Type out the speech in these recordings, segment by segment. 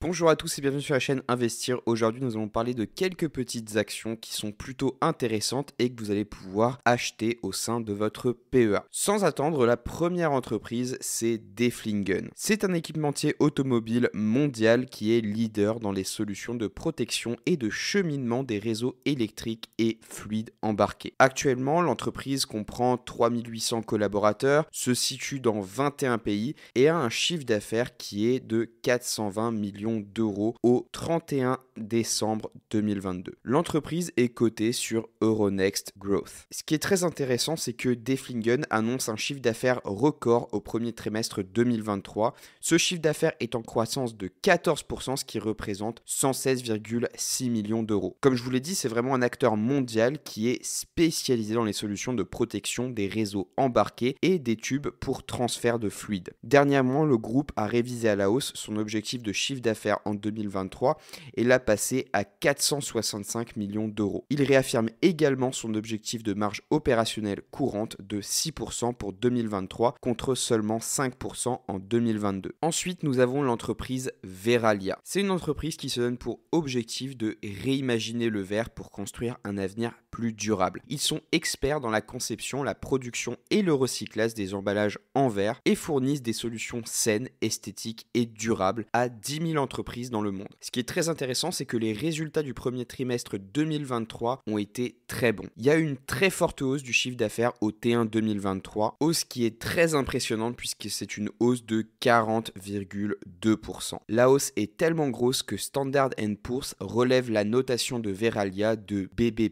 Bonjour à tous et bienvenue sur la chaîne Investir. Aujourd'hui, nous allons parler de quelques petites actions qui sont plutôt intéressantes et que vous allez pouvoir acheter au sein de votre PEA. Sans attendre, la première entreprise, c'est Deflingen. C'est un équipementier automobile mondial qui est leader dans les solutions de protection et de cheminement des réseaux électriques et fluides embarqués. Actuellement, l'entreprise comprend 3800 collaborateurs, se situe dans 21 pays et a un chiffre d'affaires qui est de 420 millions d'euros au 31 décembre 2022. L'entreprise est cotée sur Euronext Growth. Ce qui est très intéressant, c'est que Deflingen annonce un chiffre d'affaires record au premier trimestre 2023. Ce chiffre d'affaires est en croissance de 14%, ce qui représente 116,6 millions d'euros. Comme je vous l'ai dit, c'est vraiment un acteur mondial qui est spécialisé dans les solutions de protection des réseaux embarqués et des tubes pour transfert de fluide. Dernièrement, le groupe a révisé à la hausse son objectif de chiffre d'affaires en 2023 et l'a passé à 465 millions d'euros. Il réaffirme également son objectif de marge opérationnelle courante de 6% pour 2023 contre seulement 5% en 2022. Ensuite, nous avons l'entreprise Verallia. C'est une entreprise qui se donne pour objectif de réimaginer le verre pour construire un avenir plus durable. Ils sont experts dans la conception, la production et le recyclage des emballages en verre et fournissent des solutions saines, esthétiques et durables à 10 000 entreprises dans le monde. Ce qui est très intéressant, c'est que les résultats du premier trimestre 2023 ont été très bons. Il y a eu une très forte hausse du chiffre d'affaires au T1 2023, hausse qui est très impressionnante puisque c'est une hausse de 40,2%. La hausse est tellement grosse que Standard & Poor's relève la notation de Verallia de BB+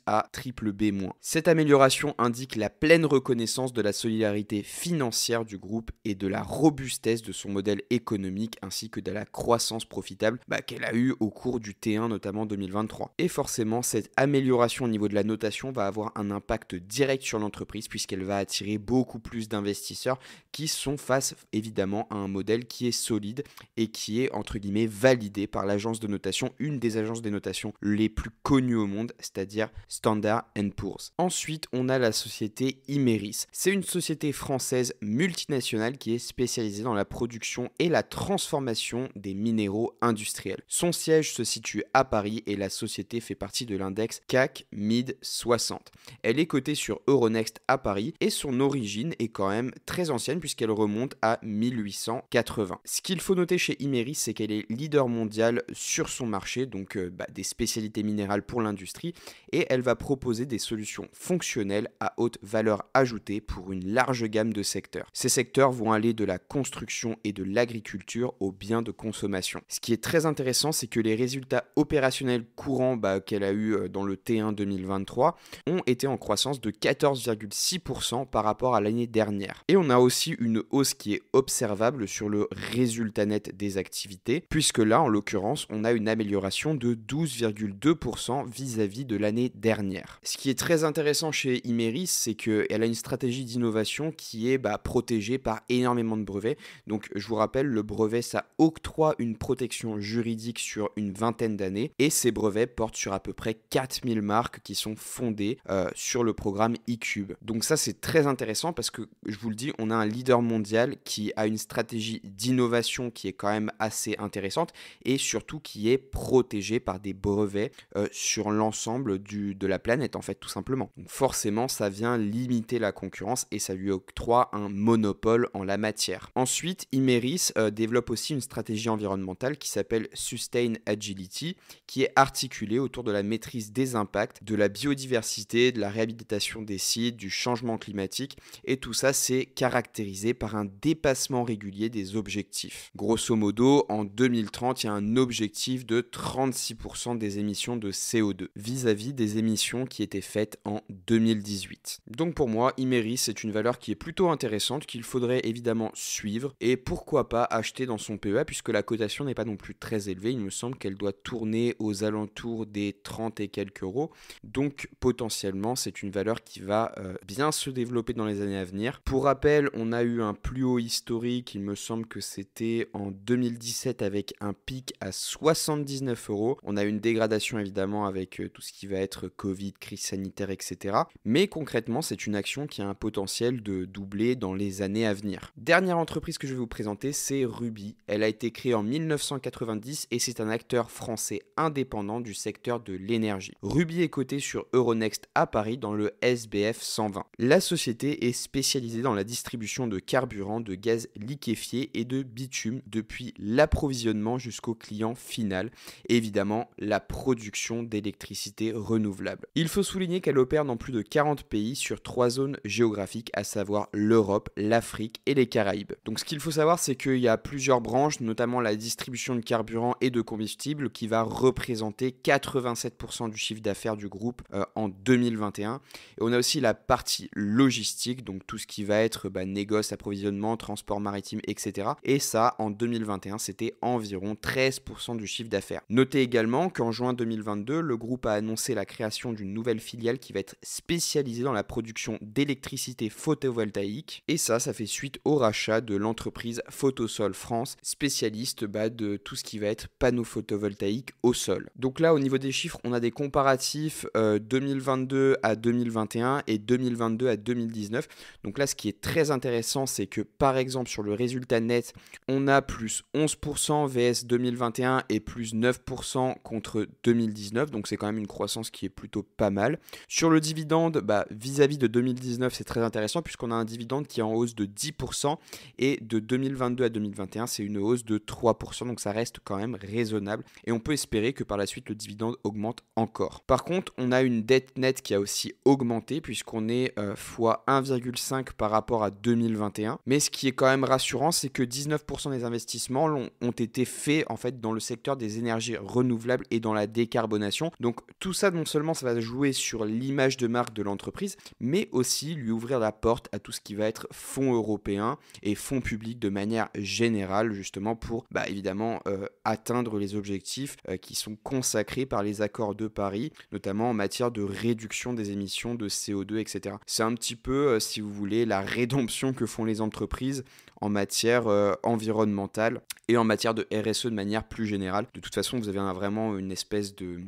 à BB-. Cette amélioration indique la pleine reconnaissance de la solidarité financière du groupe et de la robustesse de son modèle économique ainsi que de la croissance profitable qu'elle a eue au cours du T1 notamment 2023. Et forcément, cette amélioration au niveau de la notation va avoir un impact direct sur l'entreprise puisqu'elle va attirer beaucoup plus d'investisseurs qui sont face évidemment à un modèle qui est solide et qui est entre guillemets validé par l'agence de notation, une des agences de notation les plus connues au monde, c'est-à-dire Standard & Poor's. Ensuite, on a la société Imerys. C'est une société française multinationale qui est spécialisée dans la production et la transformation des minéraux industriels. Son siège se situe à Paris et la société fait partie de l'index CAC Mid 60. Elle est cotée sur Euronext à Paris et son origine est quand même très ancienne puisqu'elle remonte à 1880. Ce qu'il faut noter chez Imerys, c'est qu'elle est leader mondial sur son marché, donc des spécialités minérales pour l'industrie, et elle va proposer des solutions fonctionnelles à haute valeur ajoutée pour une large gamme de secteurs. Ces secteurs vont aller de la construction et de l'agriculture aux biens de consommation. Ce qui est très intéressant, c'est que les résultats opérationnels courants qu'elle a eu dans le T1 2023 ont été en croissance de 14,6% par rapport à l'année dernière. Et on a aussi une hausse qui est observable sur le résultat net des activités, puisque là, en l'occurrence, on a une amélioration de 12,2% vis-à-vis de l'année dernière. Ce qui est très intéressant chez Imerys, c'est qu'elle a une stratégie d'innovation qui est protégée par énormément de brevets. Donc je vous rappelle, le brevet, ça octroie une protection juridique sur une vingtaine d'années et ces brevets portent sur à peu près 4000 marques qui sont fondées sur le programme eCube. Donc ça, c'est très intéressant parce que, je vous le dis, on a un leader mondial qui a une stratégie d'innovation qui est quand même assez intéressante et surtout qui est protégée par des brevets sur l'ensemble de la planète, en fait, tout simplement. Donc forcément, ça vient limiter la concurrence et ça lui octroie un monopole en la matière. Ensuite, Imerys développe aussi une stratégie environnementale qui s'appelle Sustain Agility, qui est articulée autour de la maîtrise des impacts, de la biodiversité, de la réhabilitation des sites, du changement climatique, et tout ça, c'est caractérisé par un dépassement régulier des objectifs. Grosso modo, en 2030, il y a un objectif de 36% des émissions de CO2 vis-à-vis des émissions qui étaient faites en 2018. Donc pour moi, Imerys, c'est une valeur qui est plutôt intéressante, qu'il faudrait évidemment suivre et pourquoi pas acheter dans son PEA puisque la cotation n'est pas non plus très élevée. Il me semble qu'elle doit tourner aux alentours des 30 et quelques euros. Donc potentiellement, c'est une valeur qui va bien se développer dans les années à venir. Pour rappel, on a eu un plus haut historique, il me semble que c'était en 2017 avec un pic à 79 euros. On a eu une dégradation évidemment avec tout ce qui va être Covid Covid, crise sanitaire, etc. Mais concrètement, c'est une action qui a un potentiel de doubler dans les années à venir. Dernière entreprise que je vais vous présenter, c'est Ruby. Elle a été créée en 1990 et c'est un acteur français indépendant du secteur de l'énergie. Ruby est coté sur Euronext à Paris dans le SBF 120. La société est spécialisée dans la distribution de carburant, de gaz liquéfié et de bitume depuis l'approvisionnement jusqu'au client final et évidemment la production d'électricité renouvelable. Il faut souligner qu'elle opère dans plus de 40 pays sur 3 zones géographiques, à savoir l'Europe, l'Afrique et les Caraïbes. Donc ce qu'il faut savoir, c'est qu'il y a plusieurs branches, notamment la distribution de carburant et de combustible qui va représenter 87% du chiffre d'affaires du groupe en 2021. Et on a aussi la partie logistique, donc tout ce qui va être négoce, approvisionnement, transport maritime, etc. Et ça, en 2021, c'était environ 13% du chiffre d'affaires. Notez également qu'en juin 2022, le groupe a annoncé la création d'une nouvelle filiale qui va être spécialisée dans la production d'électricité photovoltaïque. Et ça fait suite au rachat de l'entreprise Photosol France, spécialiste de tout ce qui va être panneaux photovoltaïques au sol. Donc là, au niveau des chiffres, on a des comparatifs 2022 à 2021 et 2022 à 2019. Donc là, ce qui est très intéressant, c'est que par exemple, sur le résultat net, on a plus 11% VS 2021 et plus 9% contre 2019. Donc c'est quand même une croissance qui est plutôt pas mal. Sur le dividende, vis-à-vis de 2019, c'est très intéressant puisqu'on a un dividende qui est en hausse de 10% et de 2022 à 2021, c'est une hausse de 3%. Donc ça reste quand même raisonnable et on peut espérer que par la suite, le dividende augmente encore. Par contre, on a une dette nette qui a aussi augmenté puisqu'on est fois 1,5 par rapport à 2021. Mais ce qui est quand même rassurant, c'est que 19% des investissements ont été faits en fait dans le secteur des énergies renouvelables et dans la décarbonation. Donc tout ça, non seulement ça va jouer sur l'image de marque de l'entreprise, mais aussi lui ouvrir la porte à tout ce qui va être fonds européens et fonds publics de manière générale, justement pour évidemment atteindre les objectifs qui sont consacrés par les accords de Paris, notamment en matière de réduction des émissions de CO2, etc. C'est un petit peu, si vous voulez, la rédemption que font les entreprises en matière environnementale et en matière de RSE de manière plus générale. De toute façon, vous avez vraiment une espèce de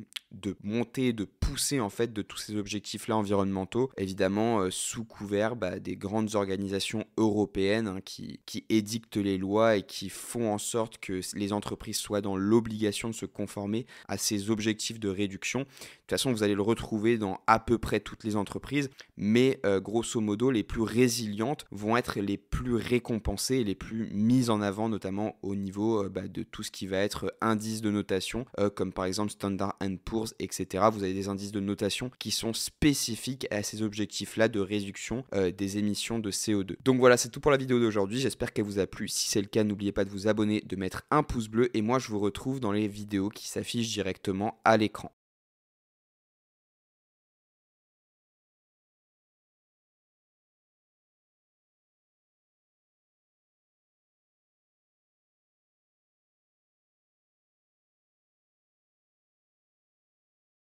montée, de poussée en fait de tous ces objectifs-là environnementaux, évidemment sous couvert des grandes organisations européennes qui édictent les lois et qui font en sorte que les entreprises soient dans l'obligation de se conformer à ces objectifs de réduction. De toute façon, vous allez le retrouver dans à peu près toutes les entreprises, mais grosso modo, les plus résilientes vont être les plus récompensées et les plus mises en avant, notamment au niveau de tout ce qui va être indice de notation, comme par exemple Standard & Poor's, etc. Vous avez des indices de notation qui sont spécifiques à ces objectifs-là de réduction des émissions de CO2. Donc voilà, c'est tout pour la vidéo d'aujourd'hui. J'espère qu'elle vous a plu. Si c'est le cas, n'oubliez pas de vous abonner, de mettre un pouce bleu et moi je vous retrouve dans les vidéos qui s'affichent directement à l'écran.